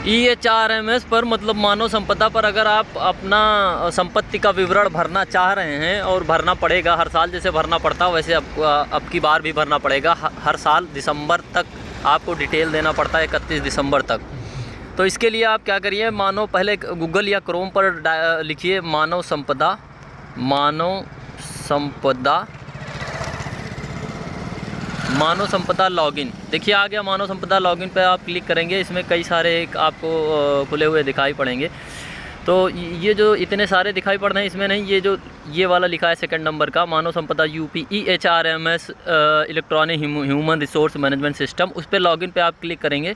EHRMS पर मतलब मानव संपदा पर अगर आप अपना संपत्ति का विवरण भरना चाह रहे हैं और भरना पड़ेगा हर साल, जैसे भरना पड़ता है वैसे अब की बार भी भरना पड़ेगा। हर साल दिसंबर तक आपको डिटेल देना पड़ता है, 31 दिसंबर तक। तो इसके लिए आप क्या करिए, मानव पहले गूगल या क्रोम पर लिखिए मानव संपदा लॉगिन। देखिए आ गया मानव संपदा लॉगिन पे आप क्लिक करेंगे। इसमें कई सारे एक आपको खुले हुए दिखाई पड़ेंगे। तो ये जो इतने सारे दिखाई पड़ रहे हैं इसमें नहीं, ये वाला लिखा है सेकंड नंबर का मानव संपदा UP EHRMS electronic human resource management system. उस पर लॉगिन पे आप क्लिक करेंगे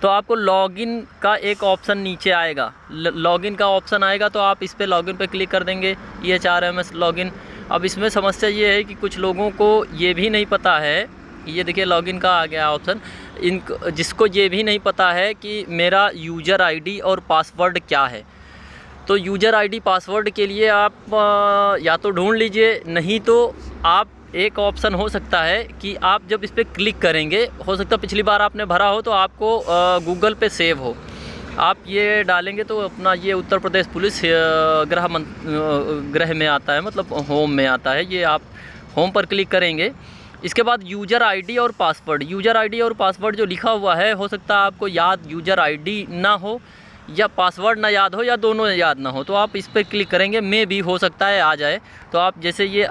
तो आपको लॉगिन का एक ऑप्शन नीचे आएगा, लॉगिन का ऑप्शन आएगा तो आप इस पर लॉगिन पे क्लिक कर देंगे, EHRMS लॉगिन। अब इसमें समस्या ये है कि कुछ लोगों को ये भी नहीं पता है, ये देखिए लॉगिन का आ गया ऑप्शन, जिसको ये भी नहीं पता है कि मेरा यूज़र आईडी और पासवर्ड क्या है। तो यूज़र आईडी पासवर्ड के लिए आप या तो ढूंढ लीजिए, नहीं तो आप एक ऑप्शन हो सकता है कि आप जब इस पर क्लिक करेंगे, हो सकता है पिछली बार आपने भरा हो तो आपको गूगल पे सेव हो। आप ये डालेंगे तो अपना ये उत्तर प्रदेश पुलिस गृह में आता है, मतलब होम में आता है। ये आप होम पर क्लिक करेंगे। इसके बाद यूज़र आईडी और पासवर्ड जो लिखा हुआ है, हो सकता है आपको याद यूज़र आईडी ना हो या पासवर्ड ना याद हो या दोनों याद ना हो। तो आप इस पर क्लिक करेंगे, में भी हो सकता है आ जाए। तो आप जैसे ये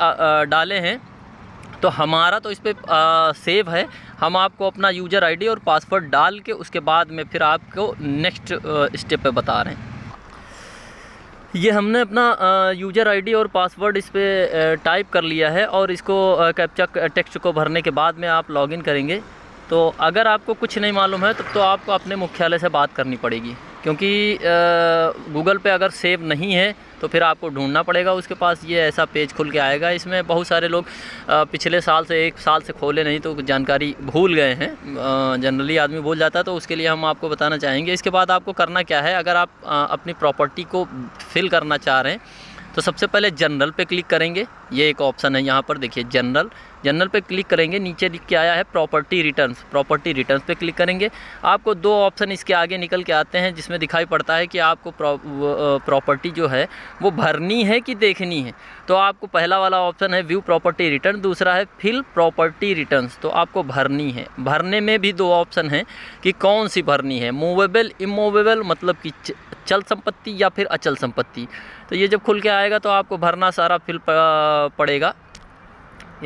डाले हैं तो हमारा तो इस पर सेव है। हम आपको अपना यूज़र आईडी और पासवर्ड डाल के उसके बाद में फिर आपको नेक्स्ट स्टेप पे बता रहे हैं। ये हमने अपना यूज़र आईडी और पासवर्ड इस पर टाइप कर लिया है और इसको कैप्चा टेक्स्ट को भरने के बाद में आप लॉगिन करेंगे। तो अगर आपको कुछ नहीं मालूम है तब तो आपको अपने मुख्यालय से बात करनी पड़ेगी, क्योंकि गूगल पे अगर सेव नहीं है तो फिर आपको ढूंढना पड़ेगा उसके पास। ये ऐसा पेज खुल के आएगा। इसमें बहुत सारे लोग पिछले साल से 1 साल से खोले नहीं तो जानकारी भूल गए हैं, जनरली आदमी भूल जाता है, तो उसके लिए हम आपको बताना चाहेंगे। इसके बाद आपको करना क्या है, अगर आप अपनी प्रॉपर्टी को फिल करना चाह रहे हैं तो सबसे पहले जनरल पे क्लिक करेंगे। ये एक ऑप्शन है यहाँ पर देखिए, जनरल पे क्लिक करेंगे। नीचे लिख के आया है प्रॉपर्टी रिटर्न्स पे क्लिक करेंगे। आपको 2 ऑप्शन इसके आगे निकल के आते हैं जिसमें दिखाई पड़ता है कि आपको प्रॉपर्टी जो है वो भरनी है कि देखनी है। तो आपको पहला वाला ऑप्शन है व्यू प्रॉपर्टी रिटर्न, दूसरा है फिल प्रॉपर्टी रिटर्न्स। तो आपको भरनी है। भरने में भी 2 ऑप्शन हैं कि कौन सी भरनी है, मूवेबल इमूवेबल, मतलब कि चल संपत्ति या फिर अचल संपत्ति। तो ये जब खुल के आएगा तो आपको भरना सारा फिल पड़ेगा।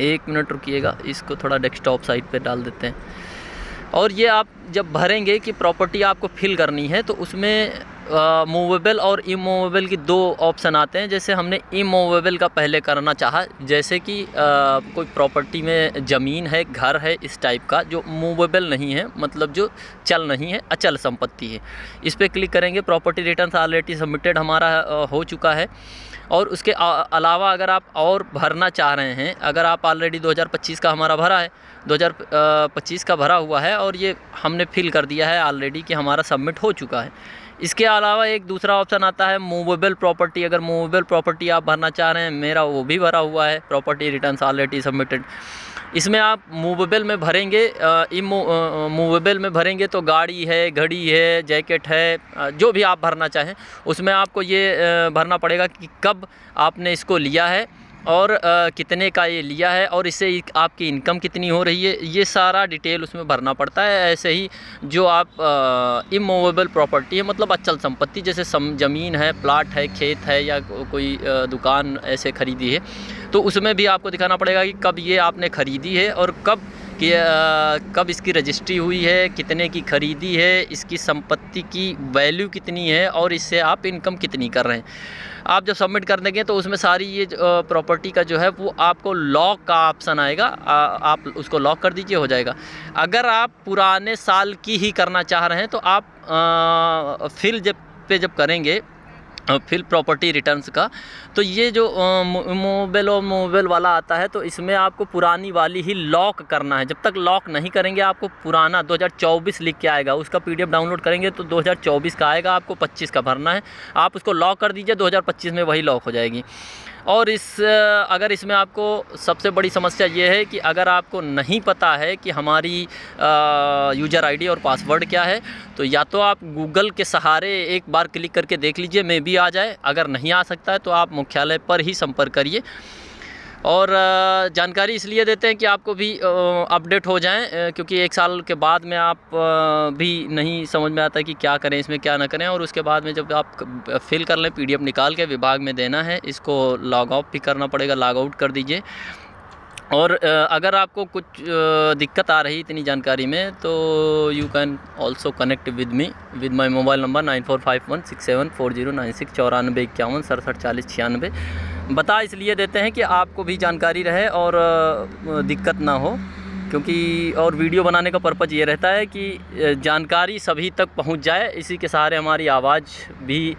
1 मिनट रुकिएगा, इसको थोड़ा डेस्कटॉप साइड पे डाल देते हैं। और ये आप जब भरेंगे कि प्रॉपर्टी आपको फिल करनी है तो उसमें मूवेबल और इमूवेबल की 2 ऑप्शन आते हैं। जैसे हमने इमूवेबल का पहले करना चाहा, जैसे कि कोई प्रॉपर्टी में ज़मीन है, घर है, इस टाइप का जो मूवेबल नहीं है, मतलब जो चल नहीं है, अचल संपत्ति है। इस पर क्लिक करेंगे। प्रॉपर्टी रिटर्न्स ऑलरेडी सबमिटेड हमारा हो चुका है। और उसके अलावा अगर आप और भरना चाह रहे हैं, अगर आप ऑलरेडी 2025 का हमारा भरा है, 2025 का भरा हुआ है और ये हमने फिल कर दिया है ऑलरेडी कि हमारा सबमिट हो चुका है। इसके अलावा एक दूसरा ऑप्शन आता है मूवेबल प्रॉपर्टी। अगर मूवेबल प्रॉपर्टी आप भरना चाह रहे हैं, मेरा वो भी भरा हुआ है, प्रॉपर्टी रिटर्न्स ऑलरेडी सबमिटेड। इसमें आप मूवेबल में भरेंगे, मूवेबल में भरेंगे तो गाड़ी है, घड़ी है, जैकेट है, जो भी आप भरना चाहें उसमें आपको ये भरना पड़ेगा कि कब आपने इसको लिया है और कितने का ये लिया है और इससे आपकी इनकम कितनी हो रही है, ये सारा डिटेल उसमें भरना पड़ता है। ऐसे ही जो आप इमूवेबल प्रॉपर्टी है, मतलब अचल संपत्ति, जैसे ज़मीन है, प्लाट है, खेत है या कोई दुकान ऐसे ख़रीदी है, तो उसमें भी आपको दिखाना पड़ेगा कि कब ये आपने ख़रीदी है और कब इसकी रजिस्ट्री हुई है, कितने की ख़रीदी है, इसकी संपत्ति की वैल्यू कितनी है और इससे आप इनकम कितनी कर रहे हैं। आप जब सबमिट कर देंगे तो उसमें सारी ये प्रॉपर्टी का जो है वो आपको लॉक का ऑप्शन आएगा, आप उसको लॉक कर दीजिए, हो जाएगा। अगर आप पुराने साल की ही करना चाह रहे हैं तो आप फिल जब करेंगे फिल प्रॉपर्टी रिटर्न्स का, तो ये जो मोबाइल और मोबाइल वाला आता है तो इसमें आपको पुरानी वाली ही लॉक करना है। जब तक लॉक नहीं करेंगे आपको पुराना 2024 लिख के आएगा, उसका PDF डाउनलोड करेंगे तो 2024 का आएगा, आपको 25 का भरना है। आप उसको लॉक कर दीजिए, 2025 में वही लॉक हो जाएगी। और अगर इसमें आपको सबसे बड़ी समस्या ये है कि अगर आपको नहीं पता है कि हमारी यूज़र आईडी और पासवर्ड क्या है, तो या तो आप गूगल के सहारे एक बार क्लिक करके देख लीजिए, मे भी आ जाए। अगर नहीं आ सकता है तो आप मुख्यालय पर ही संपर्क करिए। और जानकारी इसलिए देते हैं कि आपको भी अपडेट हो जाएं, क्योंकि 1 साल के बाद में आप भी नहीं समझ में आता कि क्या करें इसमें, क्या ना करें। और उसके बाद में जब आप फिल कर लें, PDF निकाल के विभाग में देना है, इसको लॉग ऑफ भी करना पड़ेगा, लॉग आउट कर दीजिए। और अगर आपको कुछ दिक्कत आ रही इतनी जानकारी में, तो you can also connect with me with my mobile number 9451674096 94 51 67 40 96। बता इसलिए देते हैं कि आपको भी जानकारी रहे और दिक्कत ना हो, क्योंकि और वीडियो बनाने का पर्पज़ ये रहता है कि जानकारी सभी तक पहुंच जाए। इसी के सहारे हमारी आवाज़ भी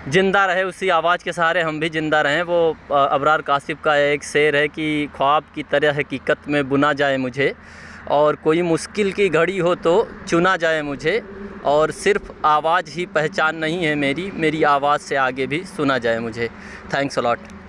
ज़िंदा रहे, उसी आवाज़ के सहारे हम भी ज़िंदा रहें। वो अबरार कासिफ का एक शेर है कि ख्वाब की तरह हकीकत में बुना जाए मुझे, और कोई मुश्किल की घड़ी हो तो चुना जाए मुझे, और सिर्फ आवाज़ ही पहचान नहीं है मेरी आवाज़ से आगे भी सुना जाए मुझे। Thanks a lot.